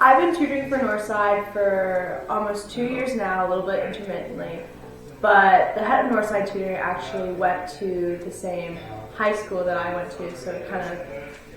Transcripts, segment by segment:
I've been tutoring for Northside for almost 2 years now, a little bit intermittently. But the head of Northside Tutoring actually went to the same high school that I went to, so it kind of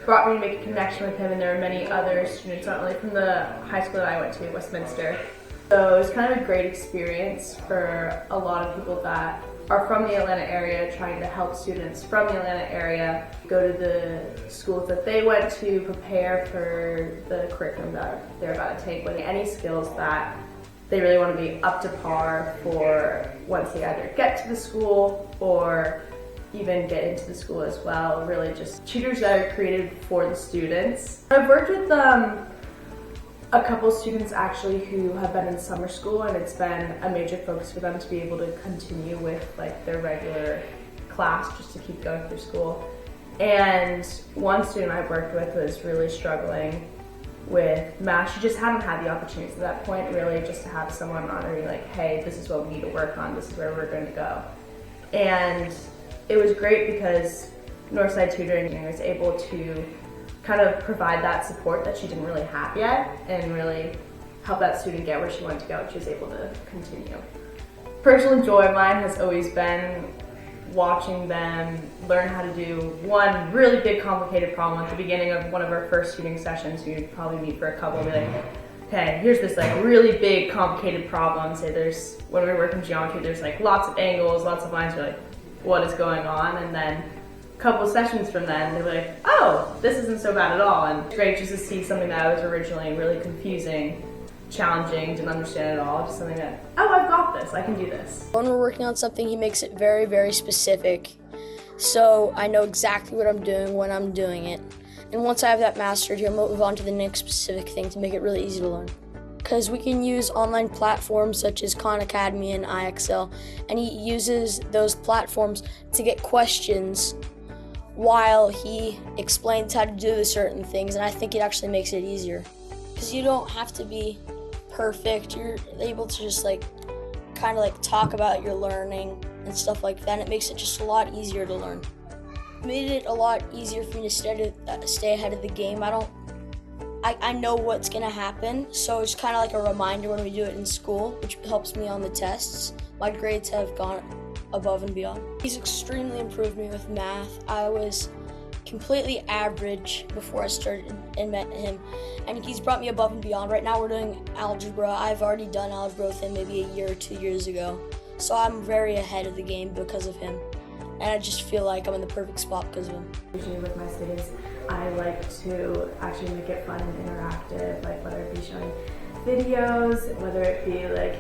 brought me to make a connection with him, and there were many other students, not only from the high school that I went to, Westminster. So it was kind of a great experience for a lot of people that are from the Atlanta area, trying to help students from the Atlanta area go to the schools that they went to, prepare for the curriculum that they're about to take, with any skills that they really want to be up to par for once they either get to the school or even get into the school as well. Really just tutors that are created for the students. I've worked with a couple students actually who have been in summer school, and it's been a major focus for them to be able to continue with like their regular class just to keep going through school. And one student I worked with was really struggling with math. She just hadn't had the opportunity to that point, really, just to have someone on her be like, hey, this is what we need to work on, this is where we're going to go. And it was great because Northside Tutoring was able to kind of provide that support that she didn't really have yet, and really help that student get where she wanted to go, and she was able to continue. Personal joy of mine has always been watching them learn how to do one really big complicated problem at the beginning of one of our first tutoring sessions. You'd probably meet for a couple and be like, okay, here's this like really big complicated problem. Say there's, when we work in geometry, there's like lots of angles, lots of lines, you're like, what is going on? And then couple sessions from then, they were like, oh, this isn't so bad at all. And it's great just to see something that was originally really confusing, challenging, didn't understand at all, just something that, oh, I've got this, I can do this. When we're working on something, he makes it very, very specific. So I know exactly what I'm doing when I'm doing it. And once I have that mastered, he'll move on to the next specific thing to make it really easy to learn. Because we can use online platforms such as Khan Academy and IXL, and he uses those platforms to get questions while he explains how to do the certain things, and I think it actually makes it easier. Because you don't have to be perfect, you're able to just like kind of like talk about your learning and stuff like that, and it makes it just a lot easier to learn. It made it a lot easier for me to stay ahead of the game. I know what's gonna happen, so it's kind of like a reminder when we do it in school, which helps me on the tests. My grades have gone above and beyond. He's extremely improved me with math. I was completely average before I started and met him, and he's brought me above and beyond. Right now we're doing algebra. I've already done algebra with him maybe a year or 2 years ago, so I'm very ahead of the game because of him, and I just feel like I'm in the perfect spot because of him. Usually with my students, I like to actually make it fun and interactive, like whether it be showing videos, whether it be like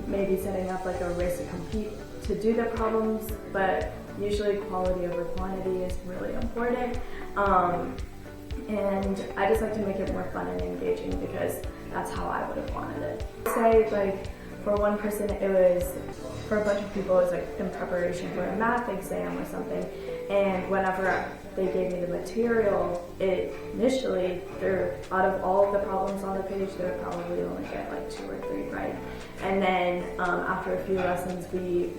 maybe setting up like a race to compete to do the problems, but usually quality over quantity is really important. And I just like to make it more fun and engaging because that's how I would have wanted it. Say like for one person it was, for a bunch of people it was like in preparation for a math exam or something, and whenever they gave me the material, initially, out of all of the problems on the page, they would probably only get like 2 or 3 right. And then after a few lessons, we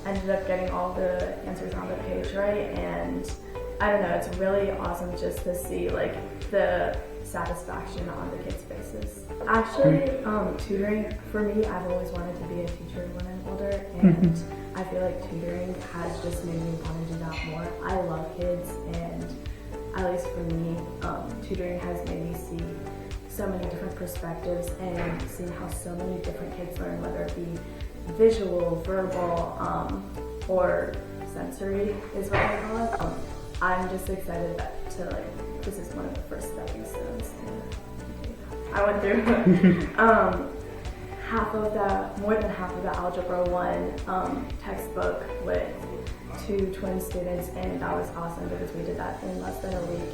ended up getting all the answers on the page right. And I don't know, it's really awesome just to see like the satisfaction on the kids' faces. Actually, tutoring, for me, I've always wanted to be a teacher when I'm older, and I feel like tutoring has just made me want to do that more. I love kids, and at least for me, tutoring has made me see so many different perspectives and see how so many different kids learn, whether it be visual, verbal, or sensory is what I call it. I'm just excited to like, this is one of the first stepping stones. I went through more than half of the Algebra 1 textbook with 2 twin students, and that was awesome because we did that in less than a week.